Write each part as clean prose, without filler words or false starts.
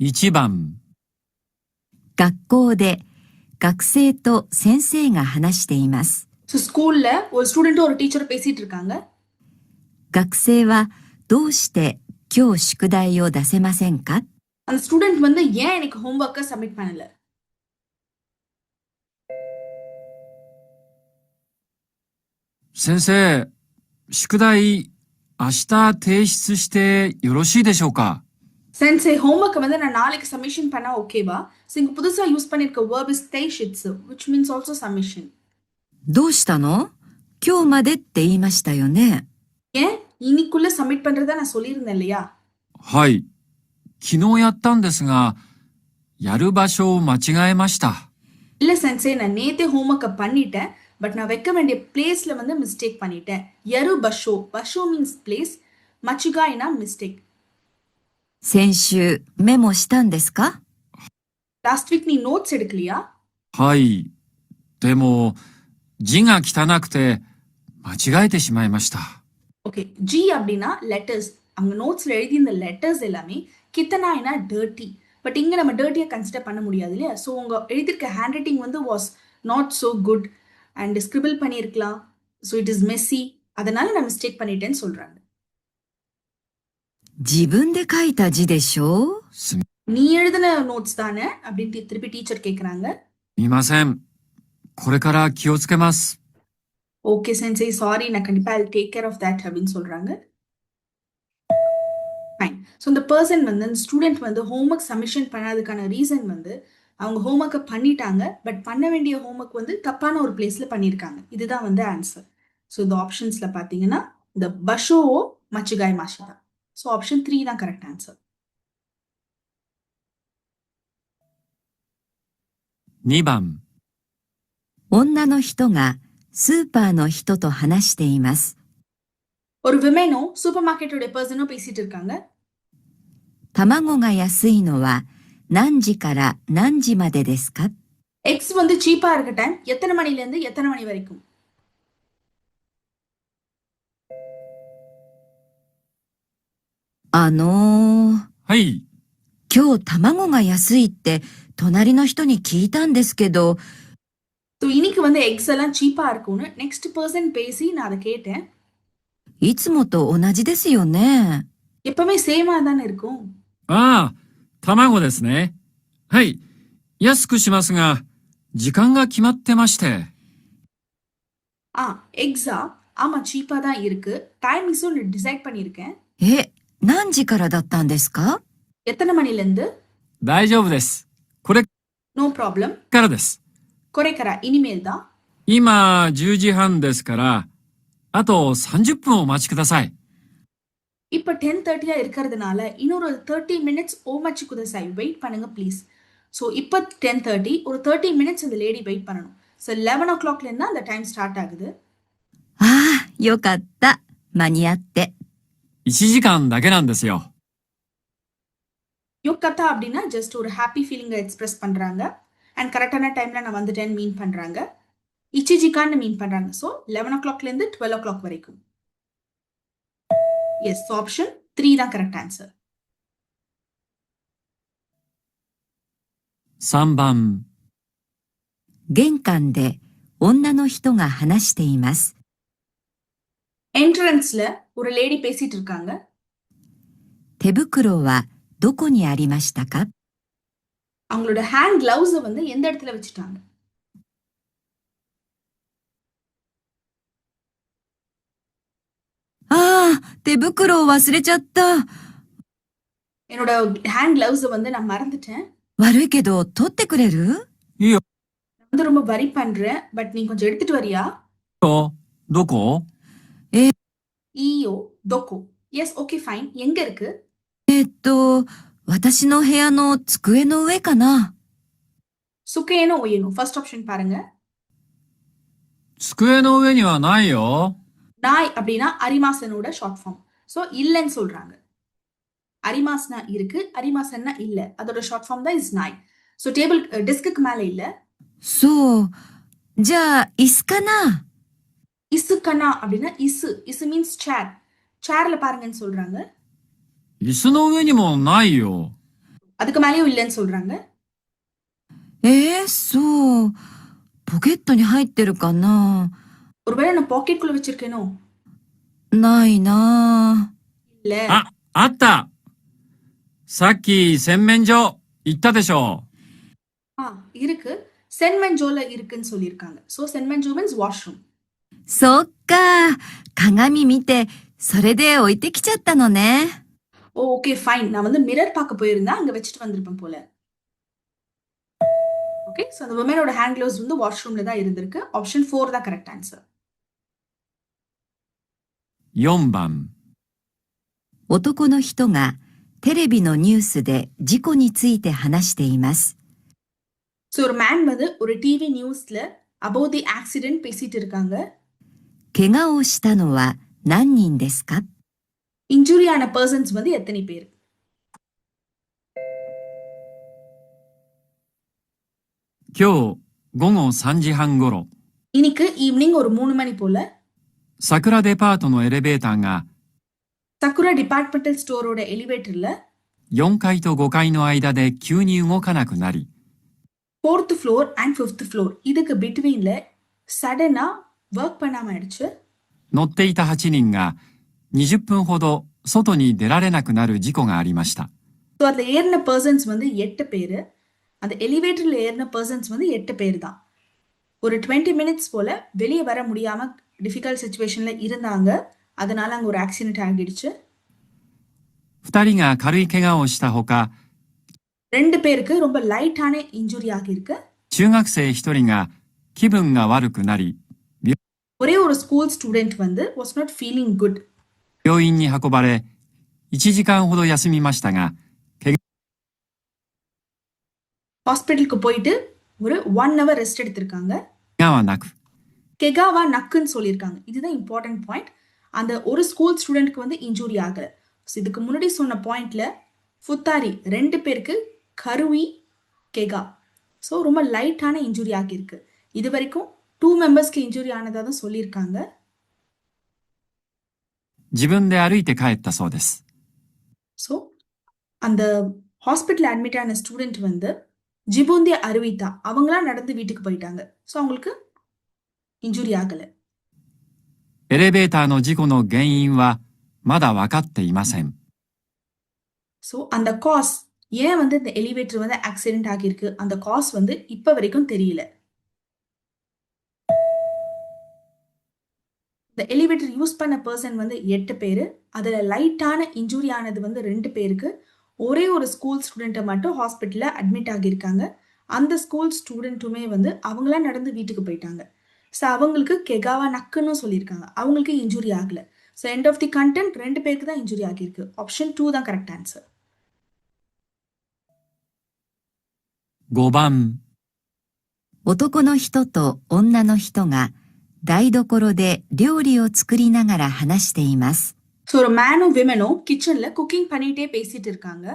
1番。学校で学生と先生が話しています。So ஸ்கூல்ல ஒரு ஸ்டூடெண்ட் ஒரு டீச்சர் பேசிட்டு இருக்காங்க. 学生はどうして今日宿題を出せませんか？அந்த ஸ்டூடெண்ட் வந்து ஏன் எனக்கு ஹோம்வொர்க்கை சப்மிட் பண்ணல? 先生、宿題、明日提出してよろしいでしょうか？ சென்சே ஹோம்வொர்க்கை வந்து நான் நாளைக்கு சப்மிஷன் பண்ணா ஓகேவா? ஸோ இங்க புதுசா யூஸ் பண்ணிருக்க verb is தேஷிட்சு which means also submission. どうしたの？今日までって言いましたよね。ஏன் இன்னைக்குள்ள சப்மிட் பண்றதா நான் சொல்லியிருந்தேன் இல்லையா? はい。昨日やったんですが、やる場所を間違えました。இல்ல சென்சே நான் நேத்தே ஹோம்வொர்க்கை பண்ணிட்டேன் பட் நான் வைக்க வேண்டிய பிளேஸ்ல வந்து மிஸ்டேக் பண்ணிட்டேன். யரு பஷோ பஷோ மீன்ஸ் பிளேஸ், மச்சுகாய்னா மிஸ்டேக். 先週メモしたんですか？ லாஸ்ட் வீக் நீ நோட்ஸ் எடுக்கலையா? はい。でも、字が汚くて、間違えてしまいました。ஓகே, ஜி அப்படின்னா லெட்டர்ஸ். அவங்க நோட்ஸ்ல எழுதி இந்த லெட்டர்ஸ் எல்லாமே கித்தனாய்னா டர்ட்டி. பட் இங்க நம்ம டர்ட்டியை கன்சிடர் பண்ண முடியாது இல்லையா? ஸோ உங்க எழுதியிருக்க ஹேண்ட் ரைட்டிங் வந்து was not so good and scribble பண்ணியிருக்கலாம். So it is messy. அதனால நான் மிஸ்டேக் பண்ணிட்டேன்னு சொல்றாங்க. 自分で書いた字でしょ？ நீ எழுதின நோட்ஸ் தானே அப்படின்ட்டு திருப்பி டீச்சர் கேட்குறாங்க. すみません。これから気をつけます。ஓகே சென்சே, சாரி, நான் கண்டிப்பா I take care of that அப்படின்னு சொல்றாங்க. ஃபைன். ஸோ இந்த பர்சன் வந்து இந்த ஸ்டூடெண்ட் வந்து ஹோம்ஒர்க் சப்மிஷன் பண்ணாததுக்கான ரீசன் வந்து அவங்க ஹோம்ஒர்க்கை பண்ணிட்டாங்க பட் பண்ண வேண்டிய ஹோம்ஒர்க் வந்து தப்பான ஒரு பிளேஸ்ல பண்ணியிருக்காங்க. இதுதான் வந்து ஆன்சர். ஸோ இந்த ஆப்ஷன்ஸ்ல பார்த்தீங்கன்னா இந்த பஷோவோ மச்சுகாய் மாஷிதா. ஸோ ஆப்ஷன் 3 தான் கரெக்ட் ஆன்சர். 2番。女の人がスーパーの人と話しています。 ஒரு விமெனோ சூப்பர் மார்க்கெட்டோட பர்சனோ பேசிட்டு இருக்காங்க. 卵が安いのは何時から何時までですか？ எக்ஸ் வந்து சீப்பா இருக்க டைம் எத்தனை மணில இருந்து எத்தனை மணி வரைக்கும்? はい。今日卵が安いって隣の人に聞いたんですけど。 ஸோ இன்னைக்கு வந்து எக்ஸ் எல்லாம் சீப்பா இருக்கும்னு நெக்ஸ்ட் பர்சன் பேசி நான் அதை கேட்டேன். いつもと同じですよね。 எப்பவுமே சேமா தானே இருக்கும். ああ、卵ですね。はい。安くしますが、時間が決まってまして。எக்ஸா? ஆமா, சீப்பா தான் இருக்கு. டைமிங்ஸும் டிசைட் பண்ணியிருக்கேன். 何時からだったんですか？ எத்தனை மணில இருந்து? 大丈夫です。これ நோ ப்ராப்ளம். からです。 குறைக்கரா இனிமேல் தான். 今、10時半ですから、あと30分お待ちください。 இப்ப 10:30 இருக்கிறதுனால இன்னொரு 30 minutes ஓமச்சு குதசாய் வெயிட் பண்ணுங்க ப்ளீஸ். ஸோ இப்போ 10:30, ஒரு 30 minutes இந்த லேடி வெயிட் பண்ணணும். ஸோ 11 o'clockல இருந்தா அந்த டைம் ஸ்டார்ட் ஆகுது. よかった。間に合って。 1時間だけなんですよ。 யோக்கத்தா அப்படின்னா ஜஸ்ட் ஒரு ஹாப்பி ஃபீலிங்கை எக்ஸ்பிரஸ் பண்றாங்க. அண்ட் கரெக்டான டைம்ல நான் வந்துட்டேன்னு மீன் பண்றாங்க. இச்சிஜிகான்னு மீன் பண்றாங்க. ஸோ 11 o'clockல இருந்து 12 o'clock வரைக்கும். எஸ், ஆப்ஷன் 3 தான் கரெக்ட் ஆன்சர். 3番。玄関で女の人が話しています。 என்ட்ரன்ஸ்ல ஒரு லேடி பேசிட்டு இருக்காங்க. 手袋はどこにありましたか？ அவங்களோட ஹேண்ட் கிளவுஸை வந்து எந்த இடத்துல வச்சுட்டாங்க?手袋を忘れちゃった。 என்னோட ஹேண்ட் கிளவுஸை வந்து நான் மறந்துட்டேன். 悪いけど取ってくれる？ いいよ。 நான் வந்து ரொம்ப வரி பண்றேன் பட் நீ கொஞ்சம் எடுத்துட்டு வரியா? どこ？ ஈயோ டோக்கோ. Yes, okay fine. எங்க இருக்கு? 私の部屋の机の上かな。 சுக்கேனோ ஒயனோ. ஃபர்ஸ்ட் ஆப்ஷன் பாருங்க. 机の上にはないよ。 நாய் அப்படின்னா அரிமாசனோட ஷார்ட் ஃபார்ம். ஸோ இல்லைன்னு சொல்றாங்க. அரிமாஸ்னா இருக்கு, அரிமாசன்னா இல்ல. அதோட ஷார்ட் ஃபார்ம் தான் இஸ் நாய். ஸோ டேபிள் டெஸ்க்கு மேல இல்ல. そう。じゃあ椅子かな。 இசுக்கனா அப்படின்னா இசு. இசு மீன்ஸ் சேர். சேர்ல பாருங்கன்னு சொல்றாங்க. 椅子の上にもないよ。அதுக்கு மேலேயும் இல்லைன்னு சொல்றாங்க. そう。ポケットに入ってるかな？ ஒருவேளை நான் பாக்கெட்குள்ள வச்சிருக்கேனோ? ないな இல்ல. あった。さっき洗面所行ったでしょ。இருக்கு. சென்மென்ஜோல இருக்குன்னு சொல்லியிருக்காங்க. So சென்மென்ஜோ means washroom. そっか。鏡見て、それで置いてきちゃったのね。ஓகே ஃபைன். நான் வந்து மிரர் பார்க்க போயிருந்தேன். அங்க வச்சுட்டு வந்திருப்பேன் போல. ஓகே, ஸோ அந்த உமனோட ஹேண்ட் க்ளவுஸ் வந்து வாஷ்ரூம்ல தான் இருந்திருக்கு. ஆப்ஷன் 4 தான் கரெக்ட் ஆன்சர். 4番。男の人がテレビのニュースで事故について話しています。ஸோ ஒரு மேன் வந்து ஒரு டிவி நியூஸ்ல அபவுட் தி ஆக்சிடென்ட் பேசிட்டு இருக்காங்க. 怪我をしたのは何人ですか？ இன்ஜுரி ஆன பர்சன்ஸ் வந்து எத்தனை பேர்? 今日午後3時半ごろ、 இன்னைக்கு ஈவினிங் ஒரு 3 மணி போல 桜デパートのエレベーターが சக்குரா டிபார்ட்மெண்டல் ஸ்டோரோட எலிவேட்டர்ல 4階と5階の間で急に動かなくなり、 4th floor and 5th floor இதுக்கு பிட்வீன்ல சடனா ஒர்க் பண்ணாம ஆயிடுச்சு. 乗っていた8人が20分ほど外に出られなくなる事故がありました。 ஸோ அதுல ஏறின பர்சன்ஸ் வந்து 8 பேரு. அந்த எலிவேட்டர்ல ஏறின பர்சன்ஸ் வந்து 8 பேர் தான். ஒரு 20 மினிட்ஸ் போல வெளியே வர முடியாம டிஃபிகல்ட் சிச்சுவேஷன்ல இருந்தாங்க. அதனால அங்க ஒரு ஆக்சிடென்ட் ஆகிடுச்சு. 2人が軽い怪我をしたほか、 2 பேருக்கு ரொம்ப லைட்டான இன்ஜுரி ஆகியிருக்கு. 中学生1人が気分が悪くなり、 ஒரே ஒரு ஸ்கூல் ஸ்டூடெண்ட் வந்து was not feeling good. 病院に運ばれ、1時間ほど休みましたが、 ஹாஸ்பிட்டலுக்கு போயிட்டு ஒரு 1 hour ரெஸ்ட் எடுத்திருக்காங்க. 怪我はなく、 கெகாவா நக்குன்னு சொல்லியிருக்காங்க. இதுதான் இம்பார்ட்டன்ட் பாயிண்ட். அந்த ஒரு ஸ்கூல் ஸ்டூடெண்ட்க்கு வந்து இன்ஜூரி ஆகல. ஸோ இதுக்கு முன்னாடி சொன்ன பாயிண்ட்ல ஃபுத்தாரி 2 பேருக்கு கருவி கெகா. ஸோ ரொம்ப லைட்டான இன்ஜூரி ஆகியிருக்கு. இது வரைக்கும் 2 மெம்பர்ஸ்க்கு இன்ஜூரி ஆனதா தான் சொல்லியிருக்காங்க. 自分で歩いて帰ったそうです。 ஸோ அந்த ஹாஸ்பிட்டல் அட்மிட் ஆன ஸ்டூடெண்ட் வந்து ஜிபுந்தே அருவிதா அவங்களா நடந்து வீட்டுக்கு போயிட்டாங்க. ஸோ அவங்களுக்கு இன்ஜூரி ஆகல. エレベーターの事故の原因はまだ分かっていません。 ஸோ அந்த காஸ் ஏன் வந்து இந்த எலிவேட்டர் வந்து ஆக்சிடென்ட் ஆகியிருக்கு அந்த காஸ் வந்து இப்ப வரைக்கும் தெரியல. இந்த எலிவேட்டர் யூஸ் பண்ண பர்சன் வந்து 8 பேரு. அதுல லைட்டான இன்ஜூரி ஆனது வந்து 2 பேருக்கு. ஒரே ஒரு ஸ்கூல் ஸ்டூடெண்ட்டை மட்டும் ஹாஸ்பிட்டல்ல அட்மிட் ஆகியிருக்காங்க. அந்த ஸ்கூல் ஸ்டூடெண்ட்டுமே வந்து அவங்களா நடந்து வீட்டுக்கு போயிட்டாங்க. ஸோ அவங்களுக்கு கெகாவா நக்குன்னு சொல்லியிருக்காங்க. அவங்களுக்கு இன்ஜூரி ஆகல. So end of the content 2 பேருக்கு தான் இன்ஜூரி ஆகியிருக்கு. ஆப்ஷன் 2 தான் கரெக்ட் ஆன்சர். 5番。 男の人と女の人が台所で料理を作りながら話しています。 ஸோ ஒரு மேனும் விமனும் கிச்சன்ல குக்கிங் பண்ணிட்டே பேசிட்டு இருக்காங்க.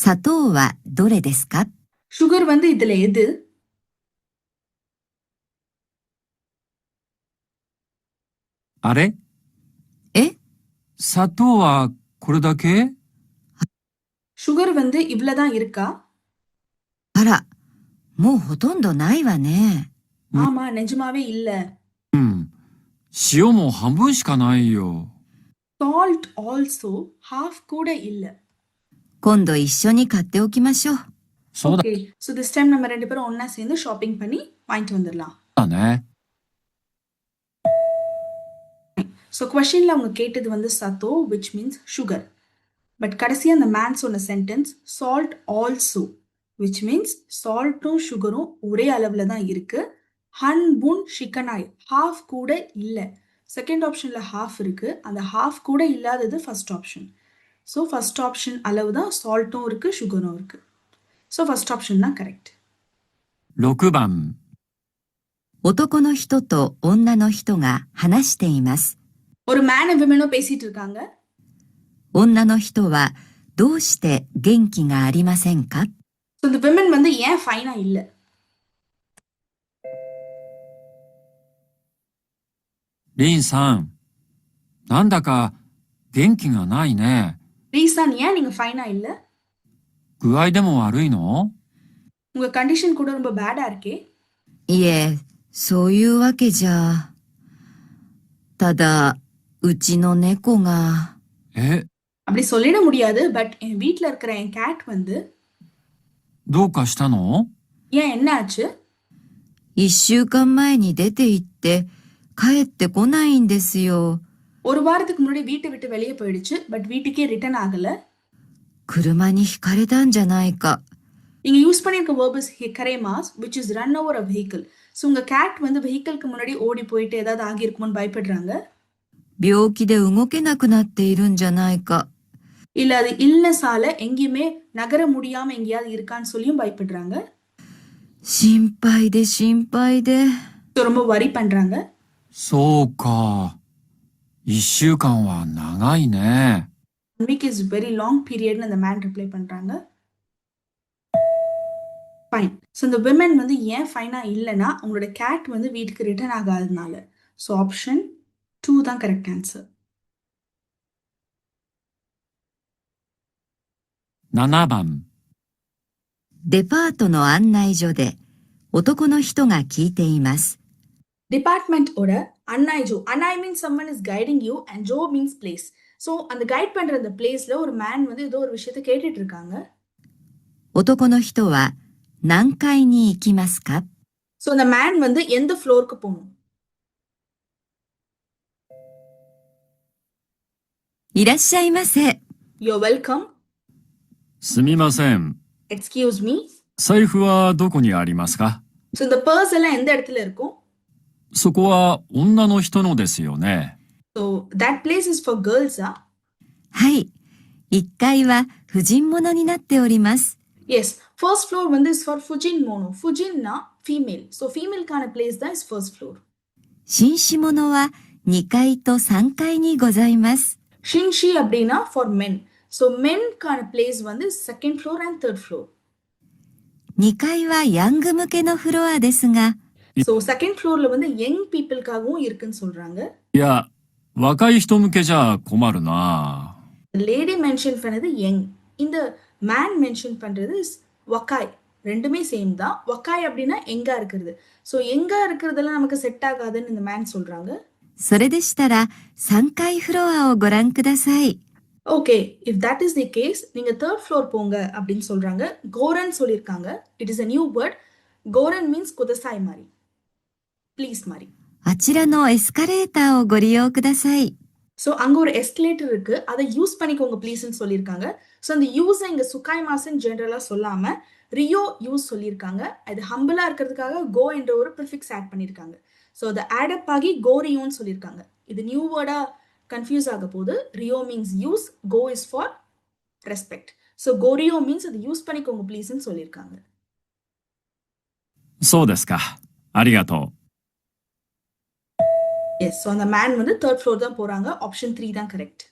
砂糖はどれですか？ சுகர் வந்து இதுல எது? あれ？え？砂糖はこれだけ？ சுகர் வந்து இவ்வளவுதான் இருக்கா? あら、もうほとんどないわね。 ஆமா, நிஜமாவே இல்ல. うん。塩も半分しかないよ。 Salt also half கூட இல்ல. 今度一緒に買っておきましょう。そうだ Okay, so this time நம்ம 2 பேரும் ஒண்ணா சேர்ந்து ஷாப்பிங் பண்ணி வாங்கிட்டு வந்துடலாம்.ね。 ஸோ கொஸ்டின்ல அவங்க கேட்டது வந்து சத்தோ which means sugar. பட் கடைசியா அந்த மேன் சொன்ன sentence salt also which means சால்ட்டும் சுகரும் ஒரே அளவுல தான் இருக்கு. ஹன்புன் ஷிக்கனாய் half கூட இல்ல. செகண்ட் ஆப்ஷன்ல half இருக்கு. அந்த half கூட இல்லாதது first option. So first option அளவு தான் சால்ட்டும் இருக்கு சுகரும் இருக்கு. ஸோ ஃபர்ஸ்ட் ஆப்ஷன் தான் கரெக்ட். 6番。 男の人と女の人が話しています。 ஒரு மேனும் விமனும் பேசிட்டு இருக்காங்க. 女の人はどうして元気がありませんか？ ஸோ இந்த விமன் வந்து ஏன் ஃபைனா இல்ல? リンさん、なんだか元気がないね。ரீசன் ஏன் நீங்க ஃபைனா இல்ல? 具合でも悪いの？ உங்க கண்டிஷன் கூட ரொம்ப பேடா இருக்கே. いえ、そういうわけじゃ。ただ、うちの猫が、え、அப்படி சொல்லிட முடியாது. பட் என் வீட்ல இருக்கிற என் கேட் வந்து どうかしたの？ ஏன் என்ன ஆச்சு? 1週間前に出て行って、帰ってこないんですよ。ஒரு வாரத்துக்கு முன்னாடி வீட்டை விட்டு வெளியே போயிடுச்சு. பட் வீட்டுக்கே ரிட்டர்ன் ஆகல.車にひかれたんじゃないか。இங்க யூஸ் பண்ணியிருக்க verb is hikaremas which is run over a vehicle. So உங்க கேட் வந்து வெஹிக்கிள்க்கு முன்னாடி ஓடி போயிட்டு ஏதாவது ஆகியிருக்குமோன்னு பயப்படுறாங்க. 病気で動けなくなっているんじゃないか。 இல்ல அது இல்னஸால எங்கேயுமே நகர முடியாம எங்கேயாவது இருக்கான்னு சொல்லியும் பயப்படுறாங்க. 心配で心配で。 So, ரொம்ப வரி பண்றாங்க. そうか。1週間は長いね。 One week is very long periodனு அந்த மேன் ரிப்ளை பண்றாங்க. ஃபைன். ஸோ இந்த விமன் வந்து ஏன் ஃபைனா இல்லைன்னா அவங்களோட கேட் வந்து வீட்டுக்கு ரிட்டர்ன் ஆகாததுனால. ஸோ ஆப்ஷன் 2 தான் கரெக்ட் ஆன்சர். 7番。デパートの案内所で男の人が聞いています。 டிபார்ட்மெண்ட்டோட அன்னாய் ஜோ. அன்னாய் means someone is guiding you and ஜோ மீன்ஸ் பிளேஸ். ஸோ அந்த கைட் பண்ற அந்த பிளேஸ்ல ஒரு மேன் வந்து ஏதோ ஒரு விஷயத்த கேட்டுட்டு இருக்காங்க. 男の人は何階に行きますか？ ஸோ அந்த மேன் வந்து எந்த ஃப்ளோருக்கு போகணும்? いらっしゃいませ。 You're welcome. すみません。 Excuse me. 財布はどこにありますか？ so இந்த பர்ஸ் எல்லாம் எந்த இடத்துல இருக்கும்? そこは女の人のですよね。 So that place is for girls,はい。1階は婦人物になっております。 Yes. First floor வந்து is for Fujin mono. Fujinனா female. So female-கான place தான் is first floor. 紳士物は2階と3階にございます。 Shinshi அப்படின்னா for men. So men-கான place வந்து second floor and third floor. 2階はヤング向けのフロアですが、 So second floorல வந்து young people-க்காகவும் இருக்குன்னு சொல்றாங்க. いや、若い人向けじゃ困るな。 Lady mention பண்ணது young. இந்த man mention பண்றது is wakai. ரெண்டுமே சேம் தான். wakai அப்படின்னா எங்கா இருக்கிறது. ஸோ எங்கா இருக்கிறதெல்லாம் நமக்கு செட் ஆகாதுன்னு இந்த மேன் சொல்றாங்க. それでしたら3階フロアをご覧ください。 okay, if that is the case நீங்க தேர்ட் ஃப்ளோர் போங்க அப்படின்னு சொல்றாங்க. கோரன் சொல்லியிருக்காங்க. It is a new word. கோரன் மீன்ஸ் குதசாய் மாதிரி, ப்ளீஸ் மாதிரி. あちらのエスカレーターをご利用ください。 ஸோ அங்க ஒரு எஸ்கலேட்டர் இருக்கு, அதை யூஸ் பண்ணிக்கோங்க ப்ளீஸ்ன்னு சொல்லியிருக்காங்க. ஸோ அந்த யூஸை இங்க சுக்காய் மாசன் ஜென்ரலா சொல்லாம ரியோ யூஸ் சொல்லியிருக்காங்க. அது ஹம்பிளா இருக்கிறதுக்காக கோ என்ற ஒரு ப்ரிஃபிக்ஸ் ஆட் பண்ணியிருக்காங்க. ஸோ அதை ஆட் அப் ஆகி கோரியோன்னு சொல்லியிருக்காங்க. இது நியூ வேர்டா கன்ஃபியூஸ் ஆக போது. ரியோ மீன்ஸ் யூஸ், கோ இஸ் ஃபார் ரெஸ்பெக்ட். ஸோ கோரியோ மீன்ஸ் அது யூஸ் பண்ணிக்கோங்க ப்ளீஸ்ன்னு சொல்லியிருக்காங்க. そうですか。ありがとう。 எஸ், ஸோ அந்த மேன் வந்து தேர்ட் ஃப்ளோர் தான் போறாங்க. ஆப்ஷன் 3 தான் கரெக்ட்.